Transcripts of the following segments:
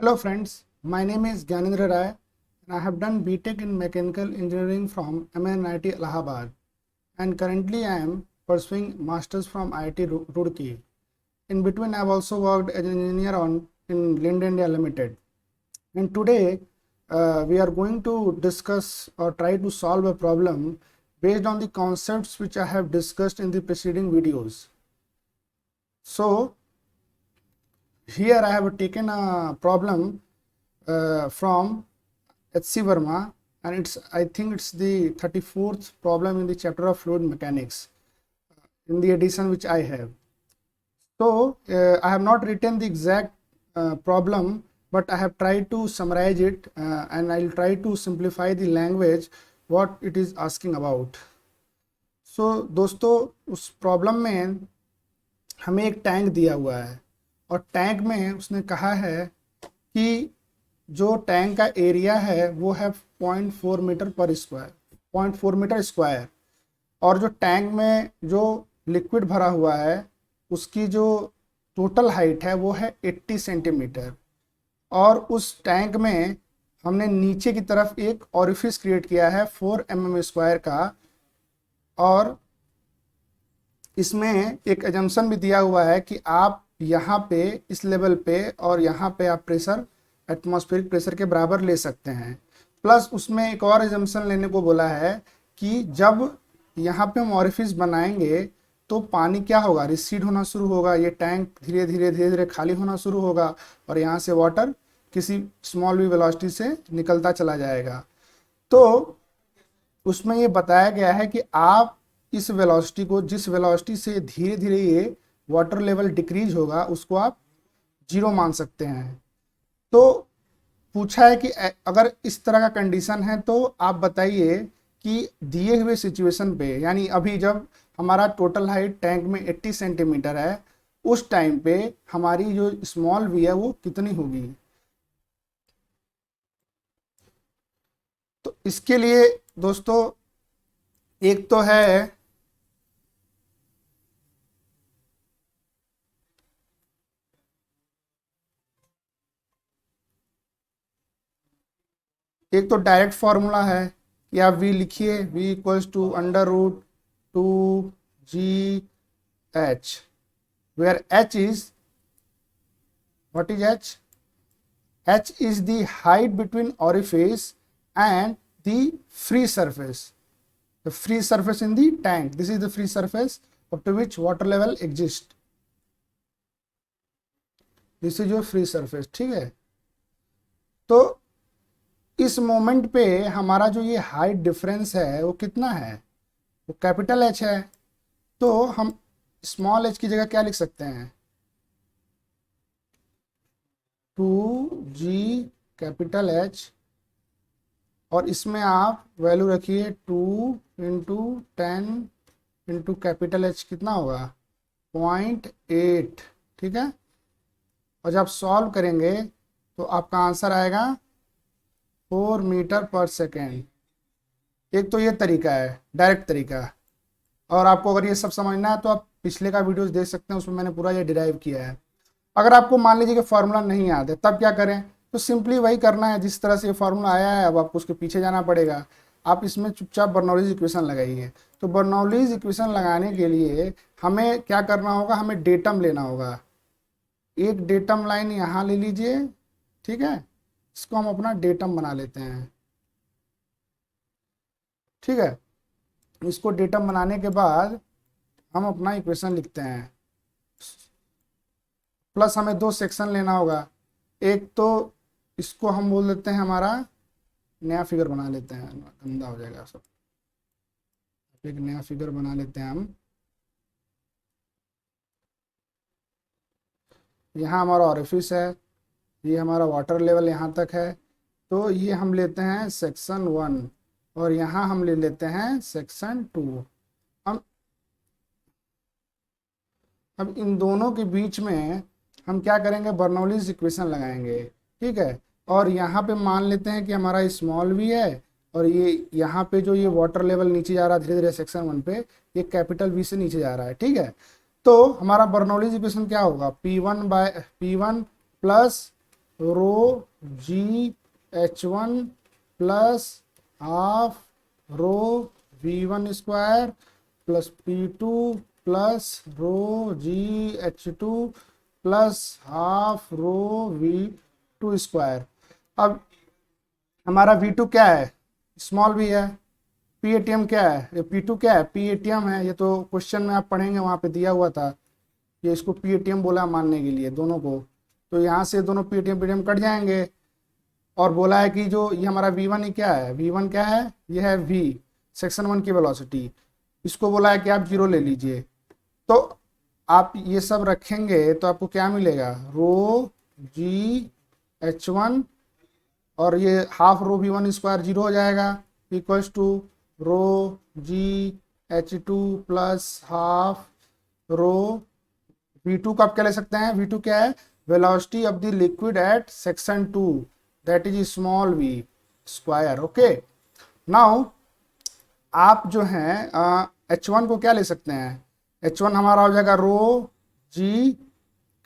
Hello friends, my name is Gyanendra Rai and I have done BTech in Mechanical Engineering from MNIT Allahabad and currently I am pursuing Masters from IIT Roorkee. In between I have also worked as an engineer in Lind India Limited, and today we are going to discuss or try to solve a problem based on the concepts which I have discussed in the preceding videos. So here I have taken a problem from H.C. Verma, and I think it's the 34th problem in the chapter of fluid mechanics in the edition which I have. So I have not written the exact problem, but I have tried to summarize it and I'll try to simplify the language what it is asking about. So दोस्तों, उस problem में हमें एक tank दिया हुआ है और tank में उसने कहा है कि जो टैंक का एरिया है वो है 0.4 मीटर पर स्क्वायर, 0.4 मीटर स्क्वायर, और जो टैंक में जो लिक्विड भरा हुआ है उसकी जो टोटल हाइट है वो है 80 सेंटीमीटर, और उस टैंक में हमने नीचे की तरफ एक ऑरिफिस क्रिएट किया है 4 mm स्क्वायर का, और इसमें एक एजम्पशन भी दिया हुआ है कि आप यहाँ पे इस लेवल पे और यहाँ पे आप प्रेशर एटमॉस्फेरिक प्रेशर के बराबर ले सकते हैं। प्लस उसमें एक और एजम्पशन लेने को बोला है कि जब यहाँ पे हम ऑरिफिस बनाएंगे तो पानी क्या होगा, रिसीड होना शुरू होगा, ये टैंक धीरे धीरे खाली होना शुरू होगा और यहाँ से वाटर किसी स्मॉल वी वेलोसिटी से निकलता चला जाएगा। तो उसमें ये बताया गया है कि आप इस वेलोसिटी को, जिस वेलोसिटी से धीरे धीरे ये वाटर लेवल डिक्रीज होगा, उसको आप 0 मान सकते हैं। तो पूछा है कि अगर इस तरह का कंडीशन है तो आप बताइए कि दिए हुए सिचुएशन पे, यानी अभी जब हमारा टोटल हाइट टैंक में 80 सेंटीमीटर है, उस टाइम पे हमारी जो स्मॉल वी है वो कितनी होगी। तो इसके लिए दोस्तों एक तो है एक तो डायरेक्ट फॉर्मूला है कि आप v लिखिए, v equals to √2gh, where h is, what is h? h is the height between orifice and the free surface, the free surface in the tank. This is the free surface up to which water level exists. This is your free surface, ठीक है। तो इस moment पे हमारा जो ये height difference है वो कितना है, वो कैपिटल H है। तो हम स्मॉल h की जगह क्या लिख सकते हैं, 2g कैपिटल H, और इसमें आप वैल्यू रखिए 2 इंटू 10 इंटू कैपिटल H, कितना होगा 0.8, ठीक है। और जब सॉल्व करेंगे तो आपका आंसर आएगा 4 मीटर पर सेकेंड। एक तो ये तरीका है, डायरेक्ट तरीका, और आपको अगर ये सब समझना है तो आप पिछले का वीडियोस देख सकते हैं, उसमें मैंने पूरा ये डिराइव किया है। अगर आपको मान लीजिए कि फॉर्मूला नहीं याद है तब क्या करें, तो सिंपली वही करना है जिस तरह से ये फॉर्मूला आया है, अब आपको उसके पीछे जाना पड़ेगा। आप इसमें चुपचाप बर्नौलीज इक्वेशन लगाइए। तो बर्नौलीज इक्वेशन लगाने के लिए हमें क्या करना होगा, हमें डेटम लेना होगा। एक डेटम लाइन यहाँ ले लीजिए, ठीक है, इसको हम अपना डेटम बना लेते हैं, ठीक है। इसको डेटम बनाने के बाद हम अपना इक्वेशन लिखते हैं। प्लस हमें 2 सेक्शन लेना होगा। एक तो इसको हम बोल देते हैं, हमारा नया फिगर बना लेते हैं, गंदा हो जाएगा सब, एक नया फिगर बना लेते हैं हम। यहाँ हमारा ऑरिफिस है, ये हमारा वाटर लेवल यहाँ तक है, तो ये हम लेते हैं सेक्शन 1 और यहाँ हम ले लेते हैं सेक्शन 2। अब इन दोनों के बीच में हम क्या करेंगे, बर्नौलीज इक्वेशन लगाएंगे, ठीक है। और यहाँ पे मान लेते हैं कि हमारा स्मॉल v है और ये यहाँ पे जो ये वाटर लेवल नीचे जा रहा है धीरे धीरे सेक्शन 1 पे, ये कैपिटल V से नीचे जा रहा है, ठीक है। तो हमारा बर्नौलीज इक्वेशन क्या होगा, P1 प्लस रो GH1 प्लस हाफ रो V1 square plus P2 plus रो GH2 plus half rho V2 square. अब हमारा V2 क्या है, स्मॉल भी है। PATM क्या है, ये P2 क्या है, PATM है। ये तो क्वेश्चन में आप पढ़ेंगे, वहाँ पे दिया हुआ था। ये इसको PATM बोला मानने के लिए दोनों को। तो यहाँ से दोनों PATM कट जाएंगे। और बोला है कि जो ये हमारा V1 ही क्या है, V1 क्या है, ये है V, सेक्शन 1 की वेलोसिटी। इसको बोला है कि आप जीरो ले लीजिए। तो आप ये सब रखेंगे तो आपको क्या मिलेगा, रो GH1 और ये half rho V1 square zero हो जाएगा, equals to rho GH2 plus half rho V2 का आप क्या ले सकते हैं, V2 क्या है, velocity of the liquid at section 2, that is small v square. Okay, now आप जो हैं H1 को क्या ले सकते हैं, H1 हमारा हो जाएगा रो जी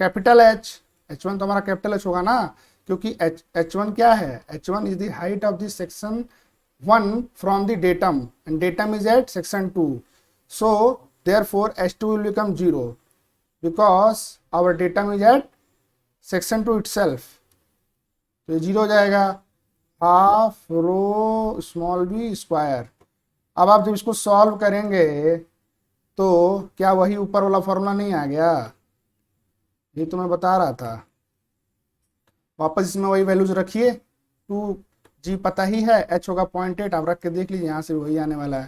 कैपिटल H। H1 तो हमारा कैपिटल H होगा ना, क्योंकि H1 क्या है, H1 is the height of the section 1 from the datum and datum is at section 2, so therefore H2 will become 0 because our datum is at section 2 itself। तो ये zero हो जाएगा, half rho small v square. अब आप जब इसको solve करेंगे तो क्या वही ऊपर वाला फॉर्मूला नहीं आ गया, ये तो मैं बता रहा था। वापस इसमें वही वैल्यूज रखिए, 2g पता ही है, h होगा 0.8, आप रख के देख लीजिए, यहाँ से वही आने वाला है।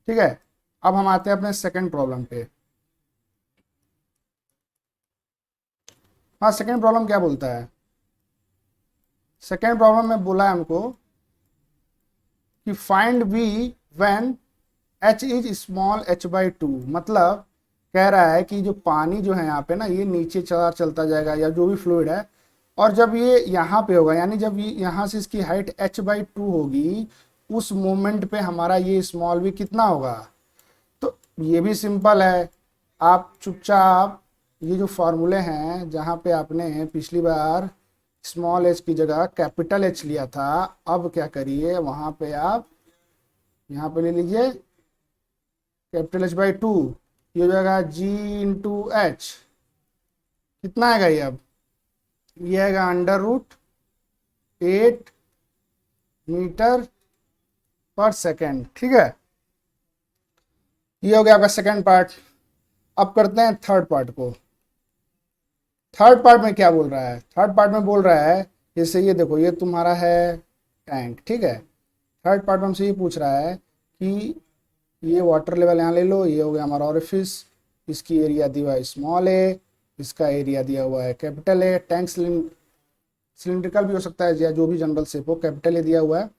ठीक है, अब हम आते हैं अपने सेकंड प्रॉब्लम पे। हाँ, सेकंड प्रॉब्लम क्या बोलता है, सेकंड प्रॉब्लम में बोला है हमको कि find v when h is small h/2। मतलब कह रहा है कि जो पानी जो है यहाँ पे ना, ये नीचे चलता जाएगा या जो भी फ्लूइड है, और जब ये यहाँ पे होगा, यानी जब ये यहाँ से इसकी हाइट h/2 होगी, उस मोमेंट पे हमारा ये स्मॉल v कितना होगा। तो ये भी सिंपल है, आप चुपचाप ये जो फॉर्मूले हैं, जहाँ पे आपने पिछली बार स्मॉल h की जगह कैपिटल H लिया था, अब क्या करिए, वहाँ पे आप यहाँ पे ले लीजिए कैपिटल H/2, ये हो जाएगा G/H। कितना आएगा ये, अब ये आएगा √8 मीटर पर सेकेंड। ठीक है, ये हो गया आपका सेकेंड पार्ट। अब करते हैं थर्ड पार्ट को। थर्ड पार्ट में क्या बोल रहा है, थर्ड पार्ट में बोल रहा है, जैसे ये देखो, ये तुम्हारा है टैंक। ठीक है, थर्ड पार्ट में हमसे ये पूछ रहा है कि ये वाटर लेवल यहाँ ले लो, ये हो गया हमारा ऑरिफिस, इसकी एरिया दिया हुआ है स्मॉल ए, इसका एरिया दिया हुआ है कैपिटल ए। टैंक सिलिंड्रिकल भी हो सकता है या जो भी जनरल शेप हो, कैपिटल ए दिया हुआ है।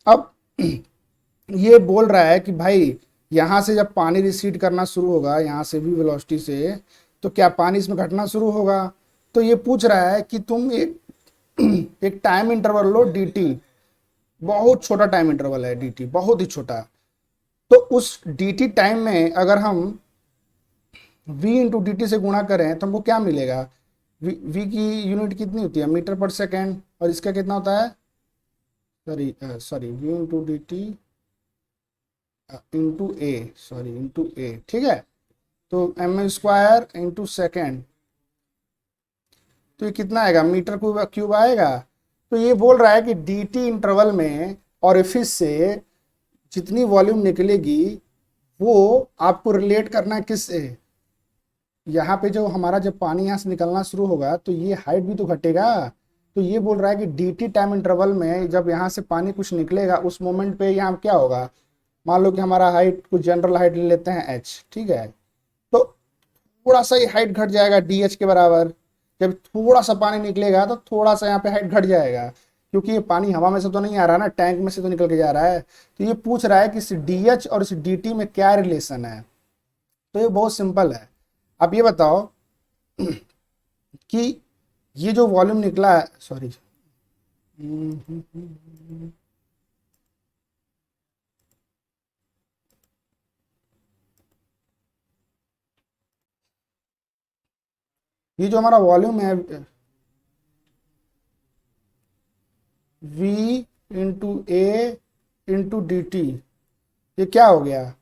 अब ये बोल रहा है कि भाई यहाँ से जब पानी रिसीड करना शुरू होगा, यहाँ से भी वेलोसिटी से, तो क्या पानी इसमें घटना शुरू होगा। तो ये पूछ रहा है कि तुम एक एक टाइम इंटरवल लो dt, बहुत छोटा टाइम इंटरवल है dt, बहुत ही छोटा। तो उस dt टाइम में अगर हम v इंटू dt से गुणा करें तो हमको क्या मिलेगा, v की यूनिट कितनी होती है, मीटर पर सेकेंड, और इसका कितना होता है, sorry v into D T into A, sorry into A. ठीक है, तो m² इंटू सेकेंड, तो ये कितना आएगा, मीटर क्यूब आएगा। तो ये बोल रहा है कि dt इंटरवल में ऑरिफिस से जितनी वॉल्यूम निकलेगी वो आपको रिलेट करना है किससे, यहाँ पे जो हमारा जब पानी यहाँ से निकलना शुरू होगा तो ये हाइट भी तो घटेगा। तो ये बोल रहा है कि dt टाइम इंटरवल में जब यहाँ से पानी कुछ निकलेगा, उस मोमेंट पे यहाँ क्या होगा, मान लो कि हमारा हाइट, कुछ जनरल हाइट ले लेते हैं h। ठीक है, तो थोड़ा सा ही हाइट घट जाएगा dh के बराबर। जब थोड़ा सा पानी निकलेगा तो थोड़ा सा यहाँ पे हाइट घट जाएगा, क्योंकि ये पानी हवा में से तो नहीं आ रहा ना, टैंक में से तो निकल के जा रहा है। तो ये पूछ रहा है कि इस dh और इस dt में क्या रिलेशन है। तो ये बहुत सिंपल है, आप ये बताओ कि ये जो वॉल्यूम निकला है, सॉरी, ये जो हमारा वॉल्यूम है, V into A into D T. ये क्या हो गया?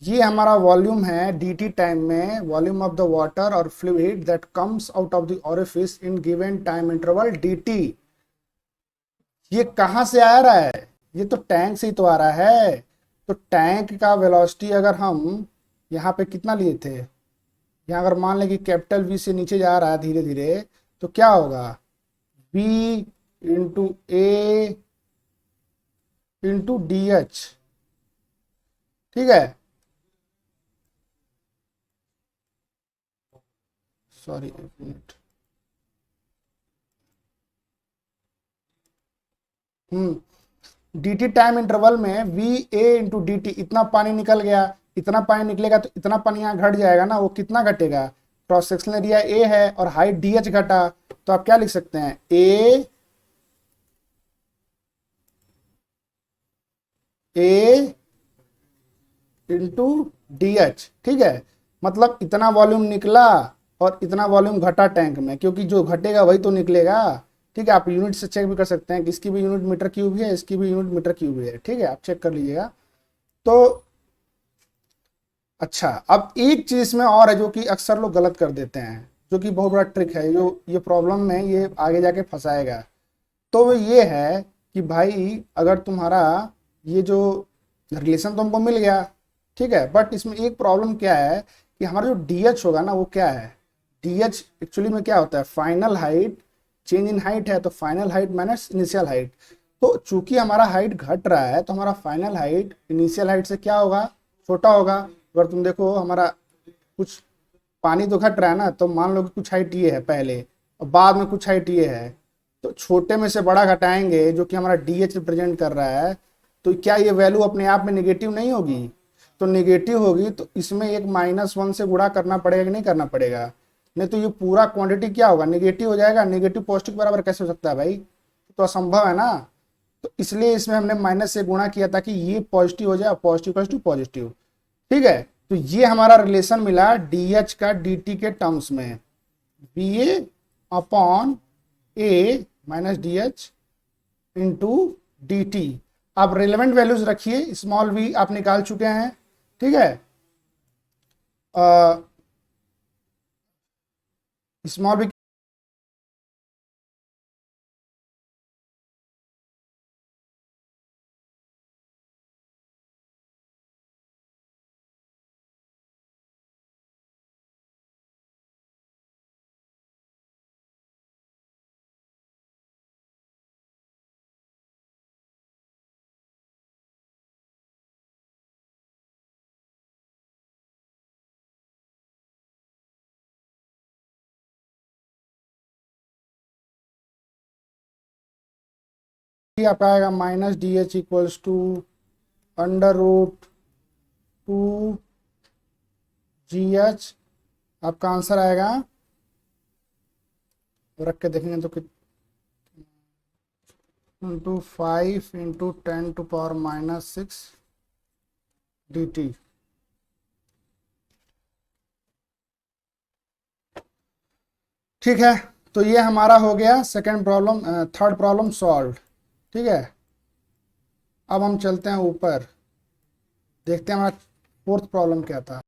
ये हमारा वॉल्यूम है डी टी टाइम में, वॉल्यूम ऑफ द वाटर और fluid that comes out of the orifice in given time interval D T. ये कहाँ से आ रहा है? ये तो टैंक से ही तो आ रहा है। तो टैंक का वेलोसिटी अगर हम यहाँ पे कितना लिए थे, यहाँ अगर मान लें कि कैपिटल वी से नीचे जा रहा है धीरे धीरे, तो क्या होगा? v into A into D H. ठीक है, सॉरी एक minute. D T time interval में V A into D T, इतना पानी निकल गया, इतना पानी निकलेगा तो इतना पानी यहाँ घट जाएगा ना। वो कितना घटेगा? क्रॉस सेक्शनल एरिया ए है और हाइट डी एच घटा, तो आप क्या लिख सकते हैं? ए इंटू डी एच। ठीक है, मतलब इतना वॉल्यूम निकला और इतना वॉल्यूम घटा टैंक में, क्योंकि जो घटेगा वही तो निकलेगा। ठीक है, आप यूनिट से चेक भी कर सकते हैं कि इसकी भी यूनिट मीटर क्यूब है, इसकी भी यूनिट मीटर क्यूब है। ठीक है, आप चेक कर लीजिएगा। तो अच्छा, अब एक चीज इसमें और है जो कि अक्सर लोग गलत कर देते हैं, जो कि बहुत बड़ा ट्रिक है, जो ये प्रॉब्लम में ये आगे जाके फंसाएगा। तो वो ये है कि भाई अगर तुम्हारा ये जो रिलेशन तुमको मिल गया, ठीक है, बट इसमें एक प्रॉब्लम क्या है कि हमारा जो डी एच होगा ना, वो क्या है? डी एच एक्चुअली में क्या होता है? Final height, change in height है तो final height minus initial height. तो चूंकि हमारा हाइट घट रहा है तो हमारा फाइनल हाइट इनिशियल हाइट से क्या होगा? छोटा होगा। अगर तुम देखो हमारा कुछ पानी तो घट रहा है ना, तो मान लो कि कुछ हाइट ये है पहले और बाद में कुछ हाइट ये है, तो छोटे में से बड़ा घटाएंगे जो कि हमारा डी एच रिप्रेजेंट कर रहा है, तो क्या ये वैल्यू अपने आप में नेगेटिव नहीं होगी? तो नेगेटिव होगी तो इसमें एक -1 से गुणा करना पड़ेगा कि नहीं करना पड़ेगा? नहीं तो ये पूरा क्वांटिटी क्या होगा? नेगेटिव हो जाएगा। नेगेटिव पॉजिटिव बराबर कैसे हो सकता है भाई? तो असंभव है ना। तो इसलिए इसमें हमने माइनस से गुणा किया ताकि ये पॉजिटिव हो जाए, पॉजिटिव टू पॉजिटिव। ठीक है, तो ये हमारा रिलेशन मिला डी एच का डी टी के टर्म्स में, B A upon A minus D H into D T. आप रिलेवेंट वैल्यूज रखिए, स्मॉल वी आप निकाल चुके हैं। ठीक है, स्मॉल वी आप आएगा minus D h equals to √2 g h. आपका आंसर आएगा, रख के देखेंगे तो इंटू 5 इंटू 10⁻⁻6 डी टी। ठीक है, तो ये हमारा हो गया second problem, third problem solve. ठीक है, अब हम चलते हैं ऊपर, देखते हैं हमारा फोर्थ प्रॉब्लम क्या था।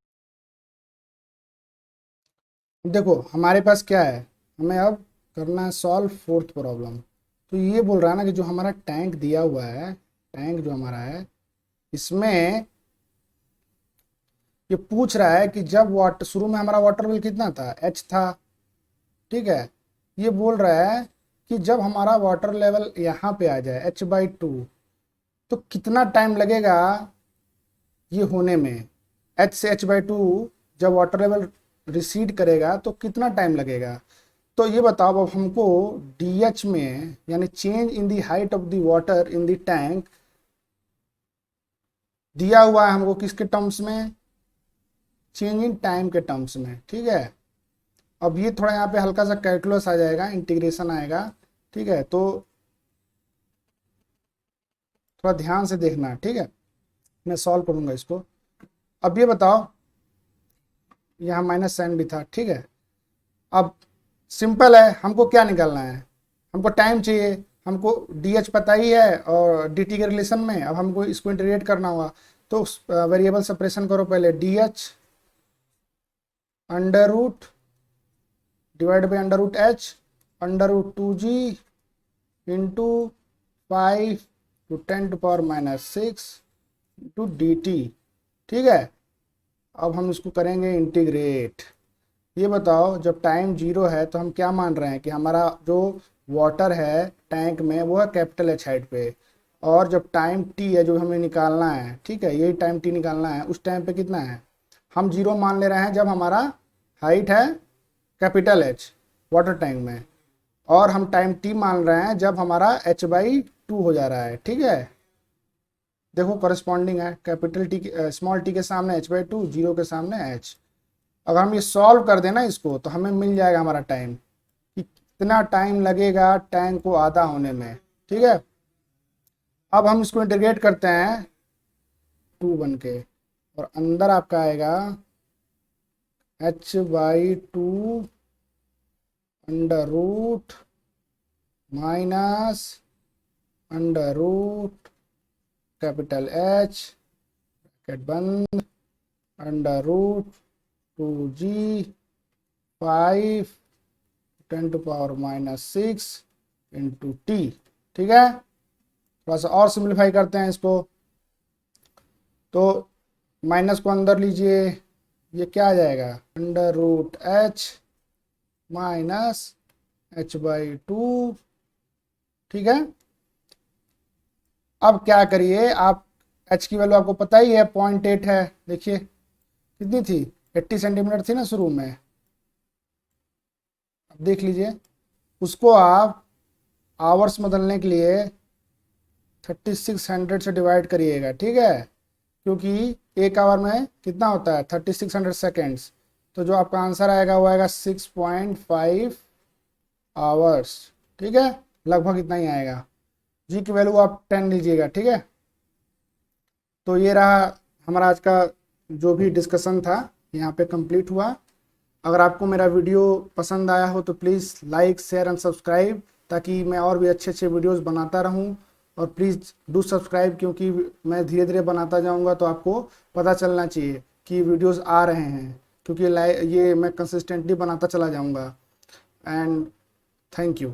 देखो हमारे पास क्या है, हमें अब करना है सॉल्व फोर्थ प्रॉब्लम। तो ये बोल रहा है ना कि जो हमारा टैंक दिया हुआ है, टैंक जो हमारा है, इसमें ये पूछ रहा है कि जब वाटर, शुरू में हमारा वाटर बिल कितना था? एच था। ठीक है, ये बोल रहा है कि जब हमारा वाटर लेवल यहाँ पे आ जाए h/2, तो कितना टाइम लगेगा ये होने में? h से h/2 जब वाटर लेवल रिसीड करेगा तो कितना टाइम लगेगा? तो ये बताओ अब हमको डी में, यानी change in the height of the water in the tank दिया हुआ है हमको किसके टर्म्स में? चेंज इन टाइम के टर्म्स में। ठीक है, अब ये थोड़ा यहाँ पे हल्का सा कैलकुलस आ जाएगा, इंटीग्रेशन आएगा। ठीक है, तो थोड़ा ध्यान से देखना। ठीक है, मैं सॉल्व करूंगा इसको। अब ये बताओ, यहाँ माइनस साइन भी था। ठीक है, अब सिंपल है, हमको क्या निकालना है? हमको टाइम चाहिए। हमको डी एच पता ही है और डी टी के रिलेशन में, अब हमको इसको इंटीग्रेट करना होगा। तो वेरिएबल सेपरेशन करो पहले, d h under root divide by under root h under root 2g into 5 × 10⁻⁶ into D t. ठीक है, अब हम इसको करेंगे इंटीग्रेट। ये बताओ जब टाइम 0 है तो हम क्या मान रहे हैं कि हमारा जो वाटर है टैंक में वो है कैपिटल एच हाइट पे, और जब टाइम टी है जो हमें निकालना है, ठीक है, यही टाइम टी निकालना है, उस टाइम पे कितना है, हम 0 मान ले रहे हैं जब हमारा हाइट है कैपिटल एच वाटर टैंक में, और हम टाइम टी मान रहे हैं जब हमारा h/2 हो जा रहा है। ठीक है, देखो करस्पॉन्डिंग है, कैपिटल टी स्मॉल टी के सामने h/2, 0 के सामने h। अगर हम ये सॉल्व कर देना इसको तो हमें मिल जाएगा हमारा टाइम कि कितना टाइम लगेगा टैंक को आधा होने में। ठीक है, अब हम इसको इंटीग्रेट करते हैं 2 बन के, और अंदर आपका आएगा h/2 under root minus under root capital H bracket बंद under root 2g 5 × 10⁻⁶ into T. ठीक है, थोड़ा सा और सिंप्लीफाई करते हैं इसको, तो माइनस को अंदर लीजिए, ये क्या आ जाएगा, under root H minus h/2। ठीक है, अब क्या करिए आप, h की वैल्यू आपको पता ही है 0.8 है, देखिए कितनी थी, 80 सेंटीमीटर थी ना शुरू में। अब देख लीजिए, उसको आप आवर्स बदलने के लिए 3600 से डिवाइड करिएगा। ठीक है, क्योंकि एक आवर में कितना होता है 3600 सेकेंड्स, तो जो आपका आंसर आएगा वो आएगा 6.5 आवर्स। ठीक है, लगभग इतना ही आएगा। जी की वैल्यू आप 10 लीजिएगा। ठीक है, तो ये रहा हमारा आज का जो भी डिस्कशन था, यहाँ पे कंप्लीट हुआ। अगर आपको मेरा वीडियो पसंद आया हो तो please like share and subscribe, ताकि मैं और भी अच्छे अच्छे वीडियोस बनाता रहूं। और प्लीज़ डू सब्सक्राइब, क्योंकि मैं धीरे धीरे बनाता जाऊंगा तो आपको पता चलना चाहिए कि वीडियोस आ रहे हैं, क्योंकि ये मैं कंसिस्टेंटली बनाता चला जाऊंगा। And thank you.